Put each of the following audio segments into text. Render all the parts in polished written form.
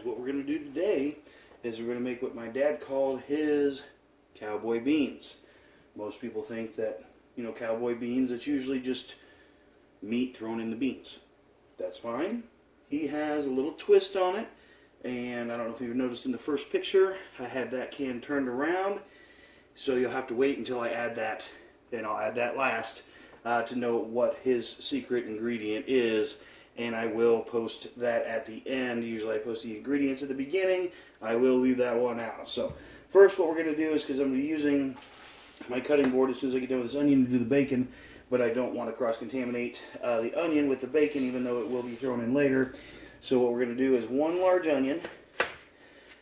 what we're going to do today is we're going to make what my dad called his cowboy beans. Most people think that, you know, cowboy beans, it's usually just meat thrown in the beans. That's fine. He has a little twist on it, and I don't know if you've noticed in the first picture, I had that can turned around, so you'll have to wait until I add that, and I'll add that last, to know what his secret ingredient is, and I will post that at the end. Usually I post the ingredients at the beginning. I will leave that one out. So first what we're going to do is, because I'm going to be using my cutting board as soon as I get done with this onion to do the bacon, but I don't want to cross-contaminate the onion with the bacon, even though it will be thrown in later. So what we're going to do is one large onion,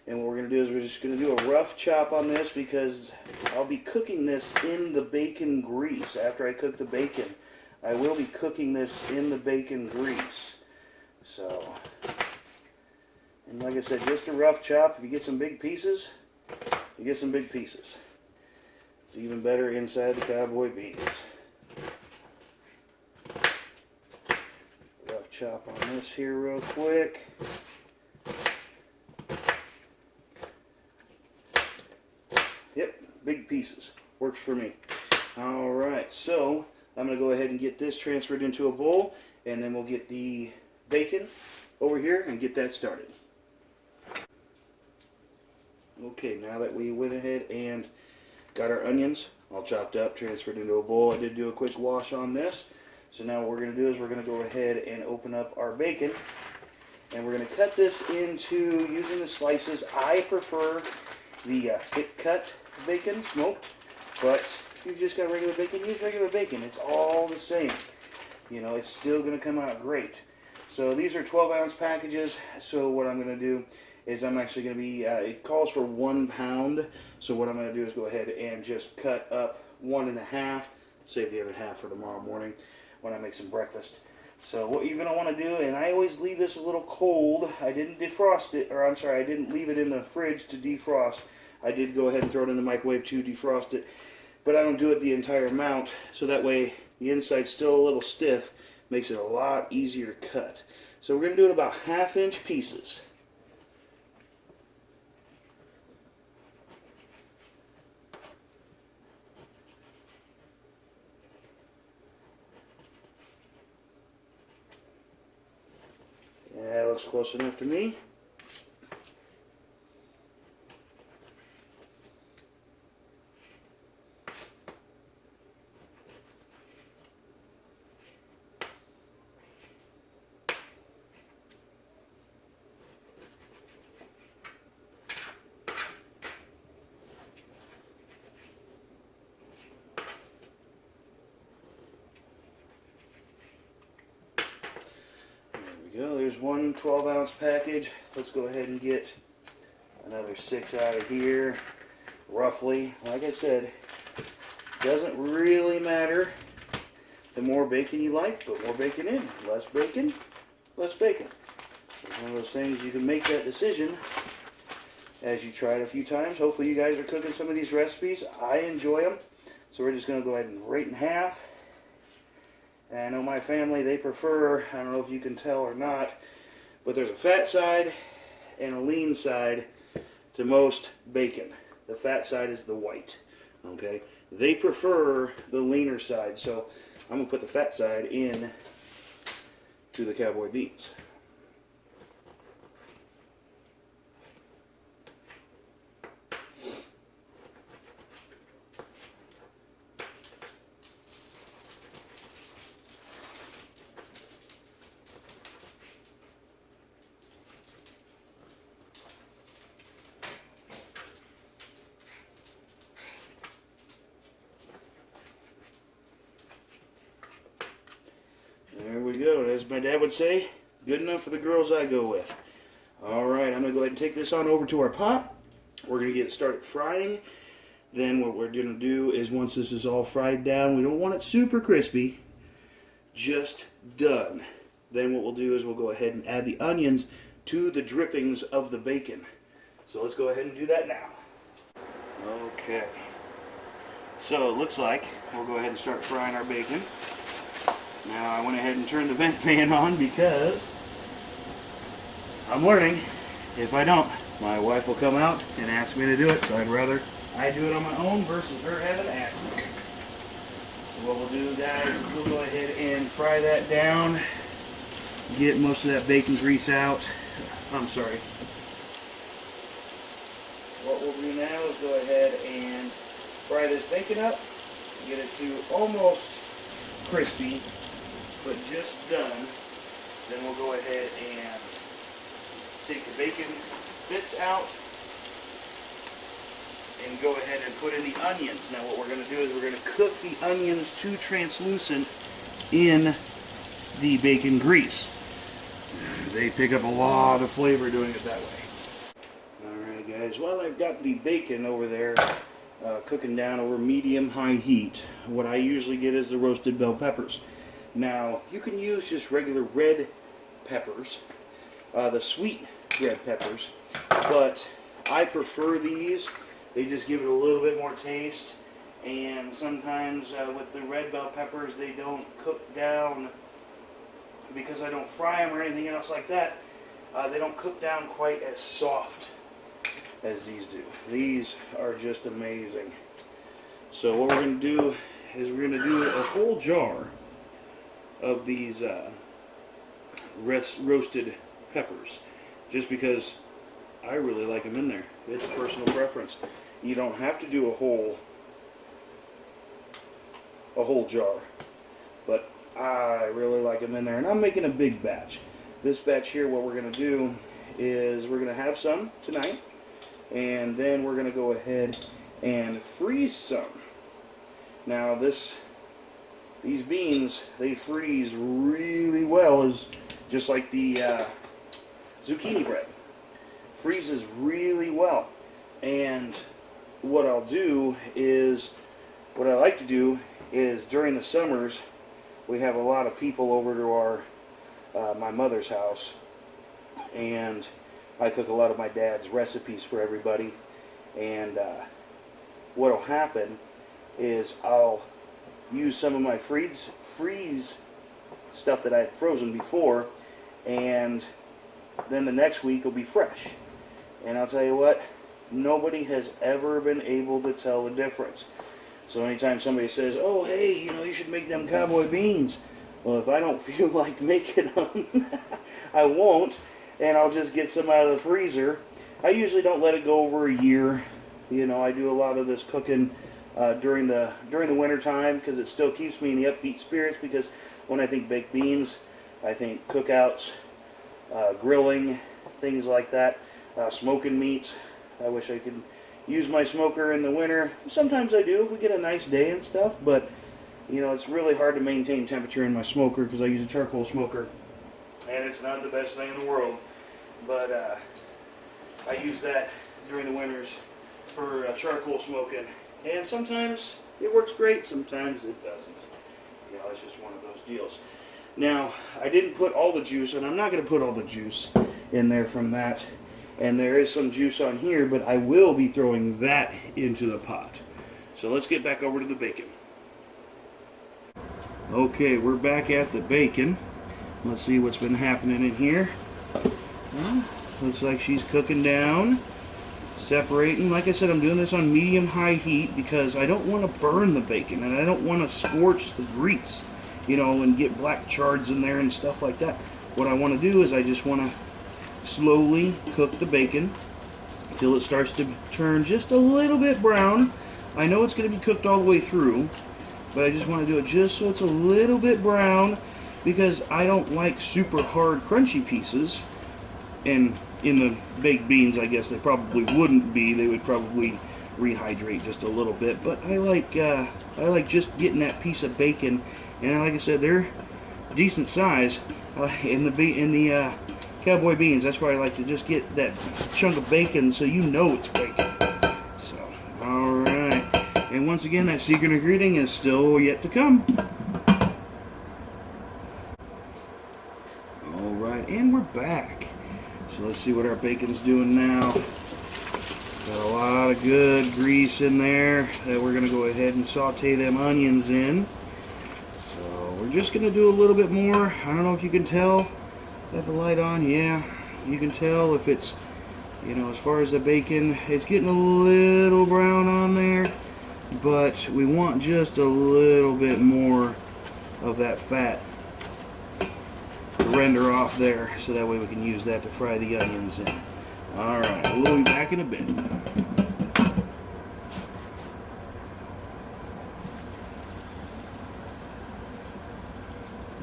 and what we're going to do is we're just going to do a rough chop on this, because I'll be cooking this in the bacon grease. After I cook the bacon, I will be cooking this in the bacon grease. So, and like I said, just a rough chop. If you get some big pieces, you get some big pieces. It's even better inside the cowboy beans. Rough chop on this here real quick. Yep, big pieces. Works for me. Alright, so I'm going to go ahead and get this transferred into a bowl, and then we'll get the bacon over here and get that started. Okay, now that we went ahead and got our onions all chopped up, transferred into a bowl, I did do a quick wash on this. So now what we're going to do is we're going to go ahead and open up our bacon, and we're going to cut this into, using the slices. I prefer the thick cut bacon, smoked, but if you've just got regular bacon, use regular bacon. It's all the same. You know, it's still going to come out great. So these are 12-ounce packages, so what I'm going to do is I'm actually going to be, it calls for 1 pound, so what I'm going to do is go ahead and just cut up 1.5, save the other half for tomorrow morning when I make some breakfast. So what you're going to want to do, and I always leave this a little cold, I didn't defrost it, or I'm sorry, I didn't leave it in the fridge to defrost. I did go ahead and throw it in the microwave to defrost it, but I don't do it the entire amount, so that way the inside's still a little stiff, makes it a lot easier to cut. So we're going to do it about 1/2-inch pieces. Yeah, that looks close enough to me. There's one 12-ounce package. Let's go ahead and get another 6 out of here, roughly. Like I said, doesn't really matter the more bacon you like, put more bacon in. Less bacon, less bacon. It's one of those things, you can make that decision as you try it a few times. Hopefully you guys are cooking some of these recipes. I enjoy them. So we're just going to go ahead and rate in half. And I know my family, they prefer, I don't know if you can tell or not, but there's a fat side and a lean side to most bacon. The fat side is the white, okay? They prefer the leaner side, so I'm going to put the fat side in to the cowboy beans. There we go. As my dad would say, good enough for the girls I go with. Alright, I'm going to go ahead and take this on over to our pot. We're going to get started frying. Then what we're going to do is, once this is all fried down, we don't want it super crispy, just done. Then what we'll do is we'll go ahead and add the onions to the drippings of the bacon. So let's go ahead and do that now. Okay. So it looks like we'll go ahead and start frying our bacon. Now I went ahead and turned the vent fan on because I'm learning if I don't, my wife will come out and ask me to do it, so I'd rather I do it on my own versus her having to ask me. So what we'll do, guys, is we'll go ahead and fry that down, get most of that bacon grease out. I'm sorry. What we'll do now is go ahead and fry this bacon up, get it to almost crispy, but just done. Then we'll go ahead and take the bacon bits out and go ahead and put in the onions. Now what we're going to do is we're going to cook the onions to translucent in the bacon grease. They pick up a lot of flavor doing it that way. Alright guys, while I've got the bacon over there cooking down over medium-high heat, what I usually get is the roasted bell peppers. Now, you can use just regular red peppers, the sweet red peppers, but I prefer these. They just give it a little bit more taste, and sometimes with the red bell peppers they don't cook down, because I don't fry them or anything else like that, they don't cook down quite as soft as these do. These are just amazing. So what we're going to do is we're going to do a whole jar of these roasted peppers, just because I really like them in there. It's a personal preference. You don't have to do a whole jar, but I really like them in there, and I'm making a big batch. This batch here, what we're going to do is we're going to have some tonight, and then we're going to go ahead and freeze some. Now these beans, they freeze really well, as just like the zucchini bread. Freezes really well. And what I'll do is, what I like to do is during the summers, we have a lot of people over to our my mother's house, and I cook a lot of my dad's recipes for everybody. And what'll happen is I'll use some of my freeze stuff that I had frozen before, and then the next week will be fresh. And I'll tell you what, nobody has ever been able to tell the difference. So anytime somebody says, oh hey, you should make them cowboy beans, well, if I don't feel like making them, I won't, and I'll just get some out of the freezer. I usually don't let it go over a year. I do a lot of this cooking during the winter time, because it still keeps me in the upbeat spirits, because when I think baked beans, I think cookouts, grilling, things like that, smoking meats. I wish I could use my smoker in the winter. Sometimes I do if we get a nice day and stuff, but it's really hard to maintain temperature in my smoker because I use a charcoal smoker, and it's not the best thing in the world, but I use that during the winters for charcoal smoking, and sometimes it works great, sometimes it doesn't. It's just one of those deals. Now, I didn't put all the juice, and I'm not going to put all the juice in there from that, and there is some juice on here, but I will be throwing that into the pot. So let's get back over to the bacon. Okay, we're back at the bacon. Let's see what's been happening in here. Well, looks like she's cooking down, separating. Like I said, I'm doing this on medium-high heat because I don't want to burn the bacon, and I don't want to scorch the grease, and get black chards in there and stuff like that. What I want to do is I just want to slowly cook the bacon until it starts to turn just a little bit brown. I know it's going to be cooked all the way through, but I just want to do it just so it's a little bit brown, because I don't like super hard crunchy pieces. And in the baked beans, I guess they probably wouldn't be. They would probably rehydrate just a little bit. But I like just getting that piece of bacon, and like I said, they're decent size in the cowboy beans. That's why I like to just get that chunk of bacon so it's bacon. So, all right. And once again, that secret ingredient is still yet to come. All right, and we're back. So let's see what our bacon's doing now. Got a lot of good grease in there that we're going to go ahead and saute them onions in. So we're just going to do a little bit more. I don't know if you can tell. Got the light on? Yeah. You can tell if it's You know, as far as the bacon, it's getting a little brown on there, but we want just a little bit more of that fat to render off there, so that way we can use that to fry the onions in. Alright, we'll be back in a bit.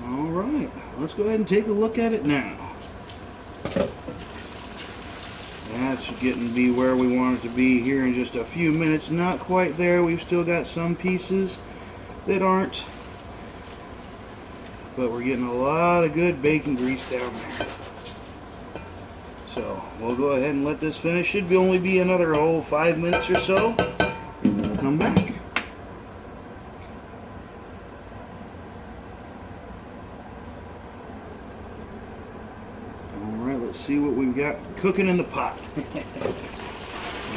Alright, let's go ahead and take a look at it now. That's getting to be where we want it to be here in just a few minutes. Not quite there. We've still got some pieces that aren't. But we're getting a lot of good bacon grease down there. So we'll go ahead and let this finish. Should only be another 5 minutes or so. And then we'll come back. See what we've got cooking in the pot.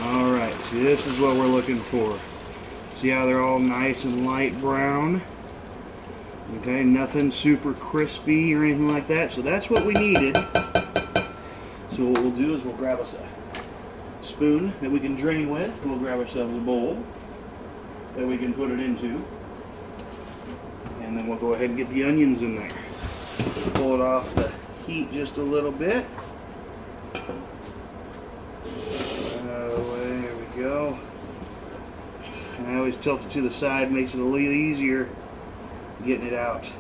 Alright, see, this is what we're looking for. See how they're all nice and light brown? Okay, nothing super crispy or anything like that. So that's what we needed. So what we'll do is we'll grab us a spoon that we can drain with. We'll grab ourselves a bowl that we can put it into. And then we'll go ahead and get the onions in there. Pull it off the heat just a little bit. There we go. And I always tilt it to the side, makes it a little easier getting it out.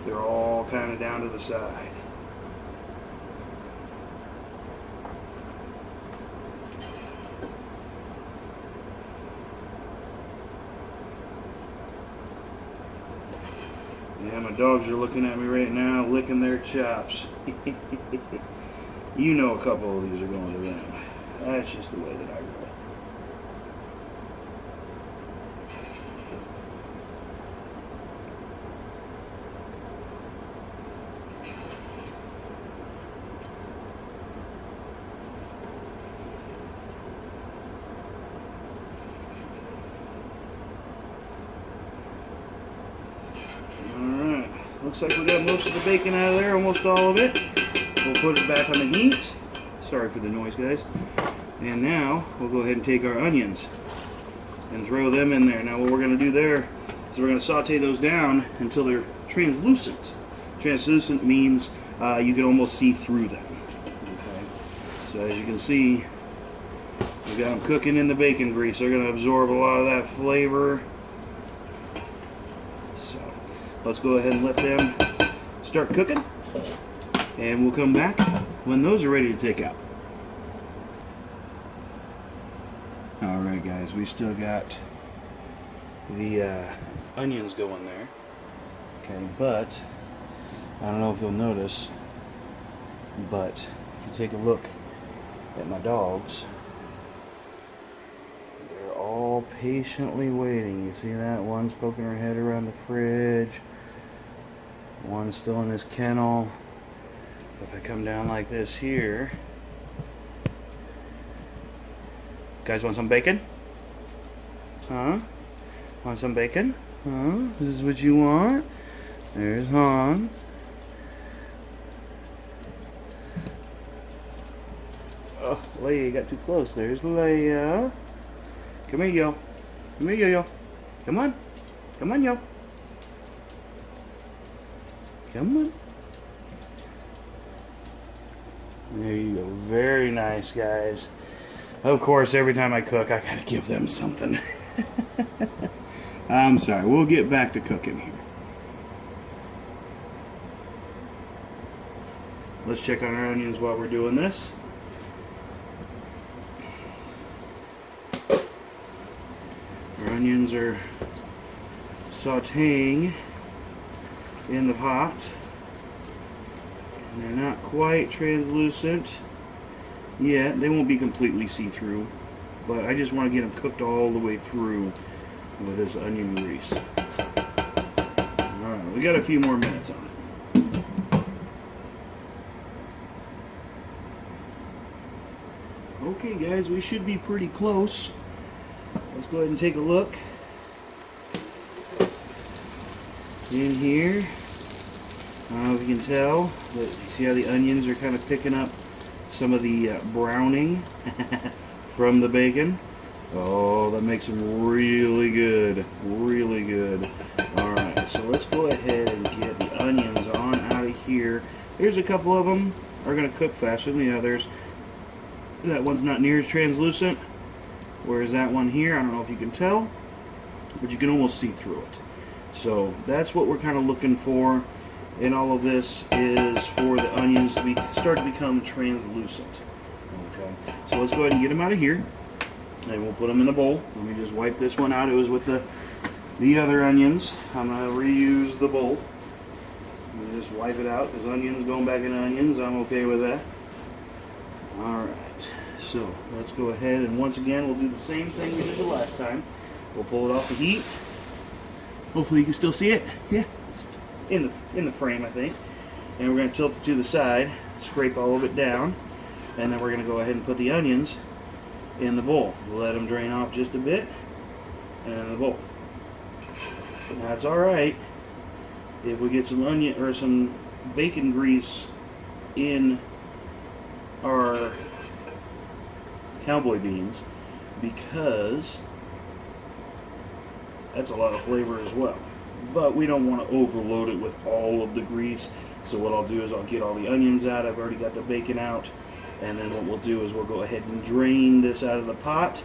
They're all kind of down to the side. Yeah, my dogs are looking at me right now, licking their chops. You know a couple of these are going to them. That's just the way that I roll. Alright, looks like we got most of the bacon out of there, almost all of it. We'll put it back on the heat. Sorry for the noise, guys. And now we'll go ahead and take our onions and throw them in there. Now what we're going to do there is we're going to saute those down until they're translucent. Translucent means you can almost see through them. Okay. So as you can see, we've got them cooking in the bacon grease. They're going to absorb a lot of that flavor. So let's go ahead and let them start cooking. And we'll come back when those are ready to take out. Alright guys, we still got the onions going there. Okay, but I don't know if you'll notice, but if you take a look at my dogs, they're all patiently waiting. You see that? One's poking her head around the fridge. One's still in his kennel. If I come down like this here, guys want some bacon? Huh? Want some bacon? Huh? This is what you want? There's Han. Oh, Leia, you got too close. There's Leia. Come here, yo. Come here, yo-yo. Come on. Come on, yo. Come on. There you go. Very nice, guys. Of course, every time I cook, I gotta give them something. I'm sorry. We'll get back to cooking here. Let's check on our onions while we're doing this. Our onions are sauteing in the pot. And they're not quite translucent yet. They won't be completely see-through, but I just want to get them cooked all the way through with this onion grease. Alright, we got a few more minutes on it. Okay guys, we should be pretty close. Let's go ahead and take a look in here. I don't know if you can tell, but you see how the onions are kind of picking up some of the browning from the bacon. Oh, that makes them really good. Really good. Alright, so let's go ahead and get the onions on out of here. There's a couple of them are going to cook faster than the others. That one's not near as translucent, whereas that one here, I don't know if you can tell, but you can almost see through it. So that's what we're kind of looking for in all of this, is for the onions to start to become translucent. Okay, so let's go ahead and get them out of here, and we'll put them in a bowl. Let me just wipe this one out. It was with the other onions. I'm going to reuse the bowl. Let me just wipe it out, because onions going back into onions, I'm okay with that. Alright, so let's go ahead and once again we'll do the same thing we did the last time. We'll pull it off the heat. Hopefully you can still see it. Yeah, in the frame, I think. And we're going to tilt it to the side, scrape all of it down, and then we're going to go ahead and put the onions in the bowl. We'll let them drain off just a bit, and in the bowl. Now it's alright if we get some onion or some bacon grease in our Cowboy beans, because that's a lot of flavor as well. But we don't want to overload it with all of the grease. So what I'll do is I'll get all the onions out. I've already got the bacon out. And then what we'll do is we'll go ahead and drain this out of the pot.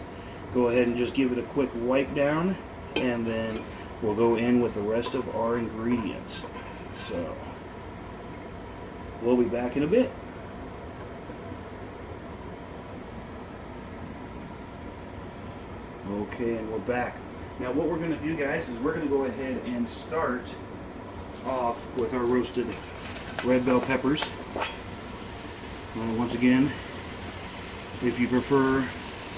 Go ahead and just give it a quick wipe down. And then we'll go in with the rest of our ingredients. So we'll be back in a bit. Okay, and we're back. Now what we're going to do, guys, is we're going to go ahead and start off with our roasted red bell peppers. Once again, if you prefer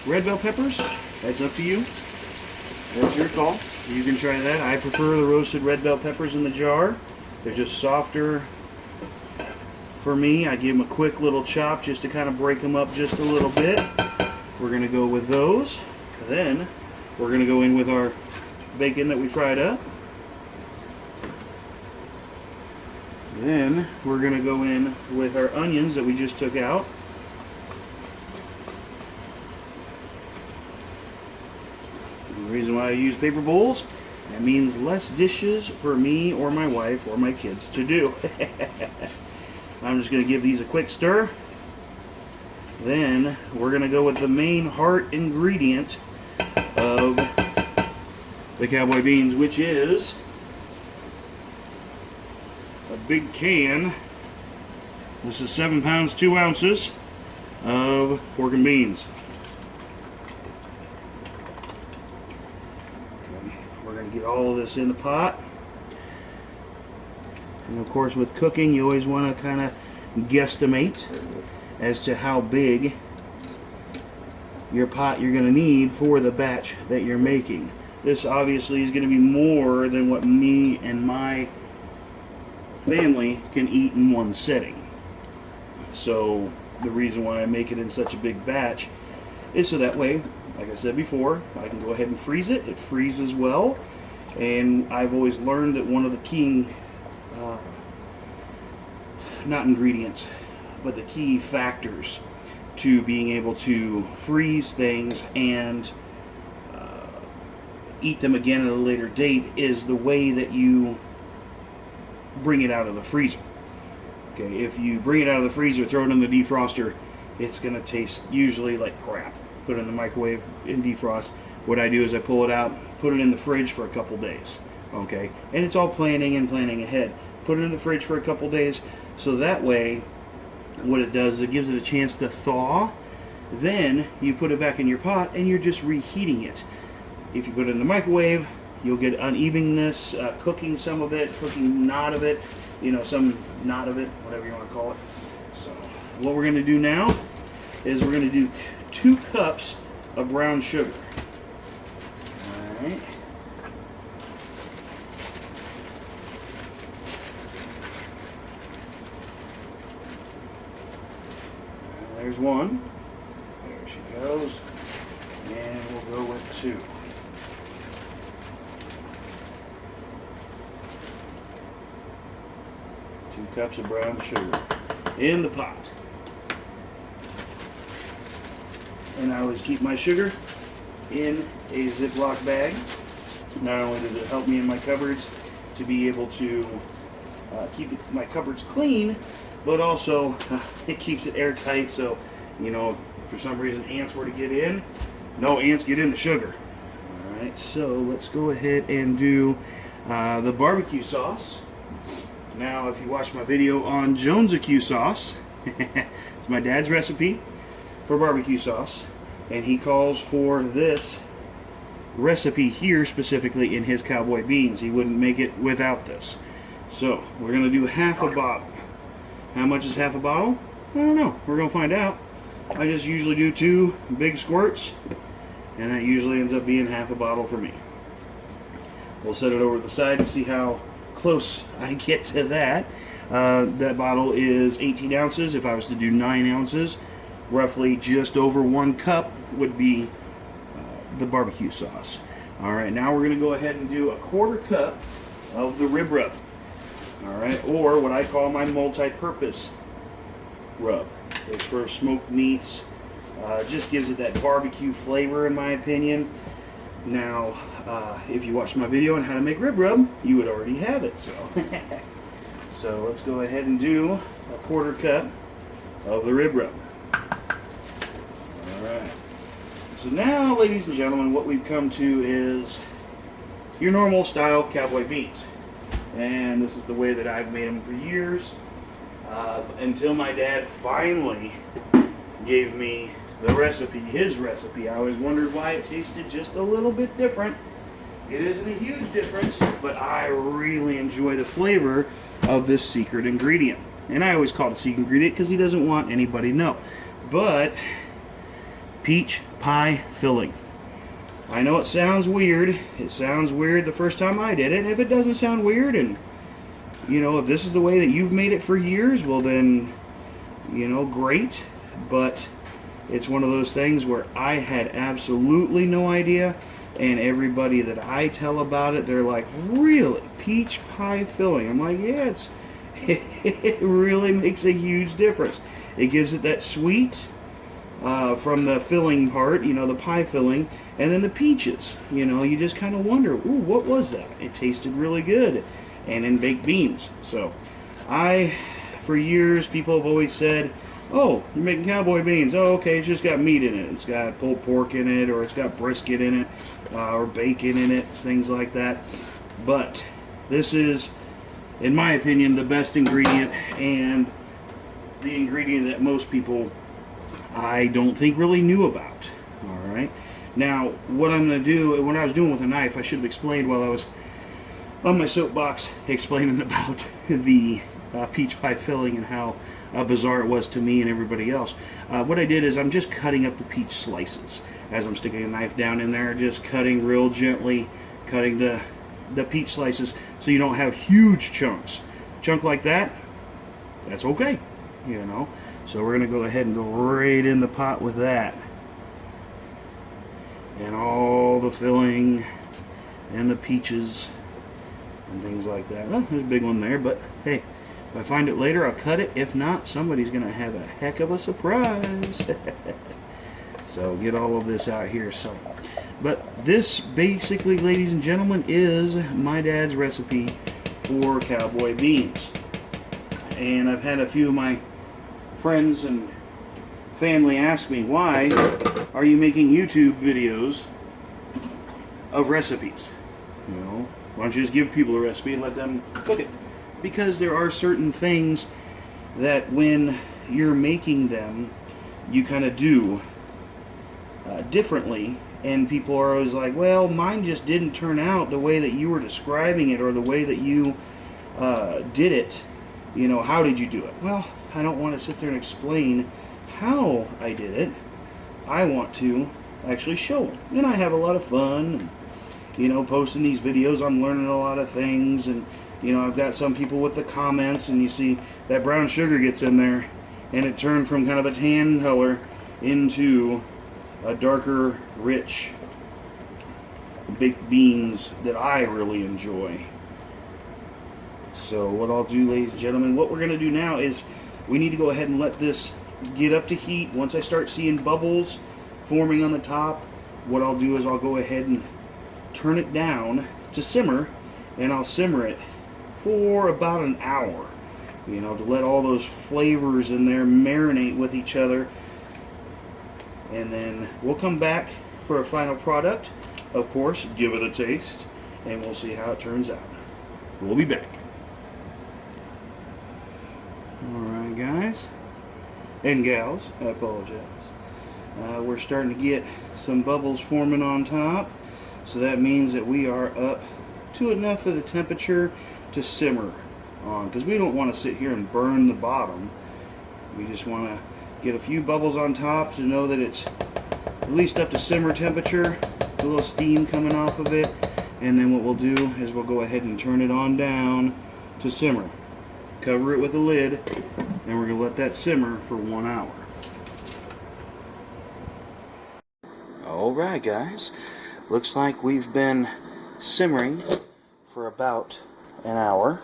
red bell peppers, that's up to you. That's your call. You can try that. I prefer the roasted red bell peppers in the jar. They're just softer for me. I give them a quick little chop just to kind of break them up just a little bit. We're going to go with those. Then we're going to go in with our bacon that we fried up. Then we're going to go in with our onions that we just took out. The reason why I use paper bowls, that means less dishes for me or my wife or my kids to do. I'm just going to give these a quick stir. Then we're going to go with the main heart ingredient of the Cowboy beans, which is a big can. This is 7 pounds 2 ounces of pork and beans. Okay, we're going to get all of this in the pot. And of course, with cooking, you always want to kind of guesstimate as to how big your pot you're going to need for the batch that you're making. This obviously is going to be more than what me and my family can eat in one sitting. So the reason why I make it in such a big batch is so that way, like I said before, I can go ahead and freeze it. It freezes well, and I've always learned that one of the key, not ingredients, but the key factors to being able to freeze things and eat them again at a later date is the way that you bring it out of the freezer. Okay, if you bring it out of the freezer, throw it in the defroster, it's going to taste usually like crap. Put it in the microwave and defrost. What I do is I pull it out, put it in the fridge for a couple days. Okay, and it's all planning and planning ahead. Put it in the fridge for a couple days, so that way what it does is it gives it a chance to thaw. Then you put it back in your pot and you're just reheating it. If you put it in the microwave, you'll get unevenness, cooking some of it, cooking not of it, some not of it, whatever you want to call it. So what we're going to do now is we're going to do 2 cups of brown sugar. All right. There's one. There she goes. And we'll go with 2. 2 cups of brown sugar in the pot. and I always keep my sugar in a Ziploc bag. Not only does it help me in my cupboards to be able to keep my cupboards clean, but also it keeps it airtight, so you know, if for some reason ants were to get in, no ants get into sugar. Alright, so let's go ahead and do the barbecue sauce. Now, if you watch my video on Jones-A-Q sauce, it's my dad's recipe for barbecue sauce, and he calls for this recipe here specifically in his Cowboy beans. He wouldn't make it without this. So, we're going to do half a bottle. How much is half a bottle? I don't know. We're going to find out. I just usually do 2 big squirts, and that usually ends up being half a bottle for me. We'll set it over to the side and see how close I get to that. That bottle is 18 ounces. If I was to do 9 ounces, roughly just over 1 cup would be the barbecue sauce. Alright, now we're going to go ahead and do 1/4 cup of the rib rub. Alright, or what I call my multi-purpose rub. It's for smoked meats. Just gives it that barbecue flavor in my opinion. Now, if you watched my video on how to make rib rub, you would already have it. So let's go ahead and do 1/4 cup of the rib rub. Alright. So now, ladies and gentlemen, what we've come to is your normal style Cowboy beans. And this is the way that I've made them for years. Until my dad finally gave me the recipe, his recipe. I always wondered why it tasted just a little bit different. It isn't a huge difference, but I really enjoy the flavor of this secret ingredient. And I always call it a secret ingredient because he doesn't want anybody to know. But peach pie filling. I know it sounds weird. It sounds weird the first time I did it. If it doesn't sound weird, and you know, if this is the way that you've made it for years, well then, you know, great. But it's one of those things where I had absolutely no idea, and everybody that I tell about it, they're like, really? Peach pie filling? I'm like, yeah, it really makes a huge difference. It gives it that sweet from the filling part, you know, the pie filling, and then the peaches. You know, you just kind of wonder, ooh, what was that? It tasted really good. And in baked beans. So, for years, people have always said, oh, you're making Cowboy beans. Oh, okay, it's just got meat in it. It's got pulled pork in it, or it's got brisket in it, or bacon in it, things like that. But this is, in my opinion, the best ingredient, and the ingredient that most people, I don't think, really knew about. Alright? Now, what I'm going to do, what I was doing with a knife, I should have explained while I was on my soapbox explaining about the peach pie filling and how bizarre it was to me and everybody else. What I did is I'm just cutting up the peach slices as I'm sticking a knife down in there, just cutting real gently, cutting the peach slices so you don't have huge chunks. A chunk like that, that's okay, you know. So we're going to go ahead and go right in the pot with that. And all the filling and the peaches and things like that. Well, there's a big one there, but hey, if I find it later, I'll cut it. If not, somebody's going to have a heck of a surprise. So get all of this out here. But this basically, ladies and gentlemen, is my dad's recipe for Cowboy beans. And I've had a few of my friends and family ask me, why are you making YouTube videos of recipes? You know, why don't you just give people a recipe and let them cook it? Because there are certain things that when you're making them, you kind of do differently, and people are always like, well, mine just didn't turn out the way that you were describing it, or the way that you did it. You know, how did you do it? Well, I don't want to sit there and explain how I did it. I want to actually show it. And I have a lot of fun, and, you know, posting these videos. I'm learning a lot of things, and you know, I've got some people with the comments, and you see that brown sugar gets in there, and it turned from kind of a tan color into a darker, rich baked beans that I really enjoy. So what I'll do, ladies and gentlemen, what we're going to do now is we need to go ahead and let this get up to heat. Once I start seeing bubbles forming on the top, what I'll do is I'll go ahead and turn it down to simmer, and I'll simmer it for about an hour, you know, to let all those flavors in there marinate with each other. And then we'll come back for a final product, of course, give it a taste, and we'll see how it turns out. We'll be back. Alright guys, and gals, I apologize. We're starting to get some bubbles forming on top, so that means that we are up to enough of the temperature to simmer on, because we don't want to sit here and burn the bottom. We just want to get a few bubbles on top to know that it's at least up to simmer temperature, a little steam coming off of it, and then what we'll do is we'll go ahead and turn it on down to simmer. Cover it with a lid, and we're going to let that simmer for 1 hour. Alright guys, looks like we've been simmering for about an hour,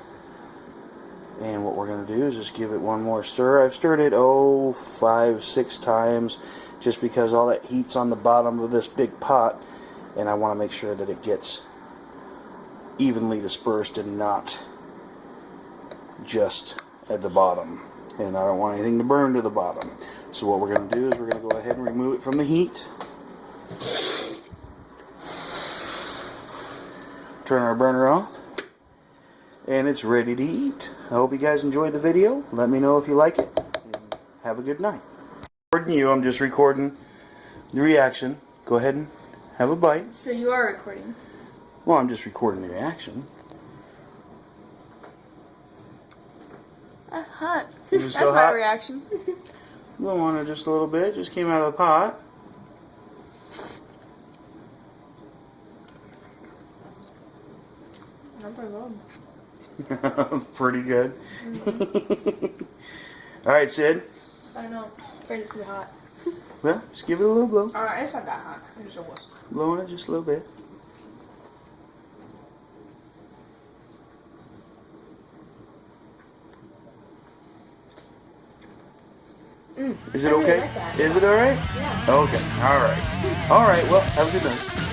and what we're going to do is just give it one more stir. I've stirred it 5-6 times just because all that heat's on the bottom of this big pot, and I want to make sure that it gets evenly dispersed and not just at the bottom, and I don't want anything to burn to the bottom. So what we're going to do is we're going to go ahead and remove it from the heat, turn our burner off, and it's ready to eat. I hope you guys enjoyed the video. Let me know if you like it, and have a good night. I'm just recording the reaction. Go ahead and have a bite. So you are recording? Well, I'm just recording the reaction. Hot. Is it still That's my hot? reaction. Blow on it just a little bit. Just came out of the pot. Not very good. Pretty good. Mm-hmm. Alright, Sid. I don't know. I'm afraid it's gonna be hot. Well, just give it a little blow. Alright, it's not that hot. I just was. Blow on it just a little bit. Is it I really okay? like that. Is it alright? Yeah. Okay. Alright. Alright, well, have a good night.